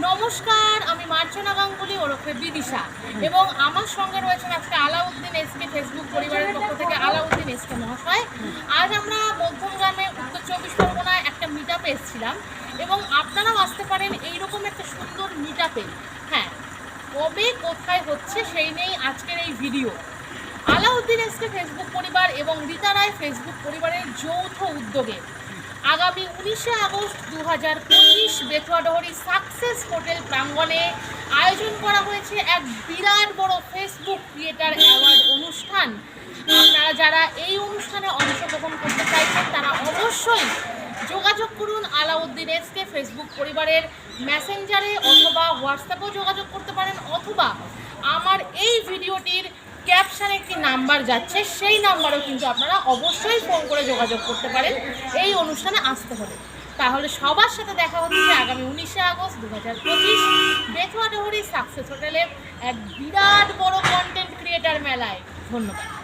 নমস্কার, আমি মার্চনা গাঙ্গুলি ওরফে বিদিশা এবং আমার সঙ্গে রয়েছেন আজকে আলাউদ্দিন এসকে ফেসবুক পরিবারের পক্ষ থেকে আলাউদ্দিন এসকে মহাশয়। আজ আমরা মধ্যমগ্রামে উত্তর 24 পরগনায় একটা মিট আপে এসেছিলাম এবং আপনারাও আসতে পারেন এইরকম একটা সুন্দর মিট আপে। হ্যাঁ, কবে কোথায় হচ্ছে সেই নিয়েই আজকের এই ভিডিও। আলাউদ্দিন এসকে ফেসবুক পরিবার এবং রীতা রায় ফেসবুক পরিবারের যৌথ উদ্যোগে আগামী 19শে আগস্ট 2025 বেতুয়াডহরি সাকসেস হোটেল প্রাঙ্গণে আয়োজন করা হয়েছে এক বিরাট বড় ফেসবুক ক্রিয়েটার অ্যাওয়ার্ড অনুষ্ঠান। আপনারা যারা এই অনুষ্ঠানে অংশগ্রহণ করতে চাইছেন তারা অবশ্যই যোগাযোগ করুন আলাউদ্দিন এসকে ফেসবুক পরিবারের মেসেঞ্জারে অথবা হোয়াটসঅ্যাপেও যোগাযোগ করতে পারেন, অথবা আমার এই ভিডিওটির ক্যাপশনে একটি নাম্বার যাচ্ছে, সেই নাম্বারেও কিন্তু আপনারা অবশ্যই ফোন করে যোগাযোগ করতে পারেন এই অনুষ্ঠানে আসতে হলে। তাহলে সবার সাথে দেখা হচ্ছে আগামী 19শে আগস্ট 2025 বেতুয়াডহরি সাকসেস হোটেলে এক বিরাট বড় কন্টেন্ট ক্রিয়েটার মেলায়। ধন্যবাদ।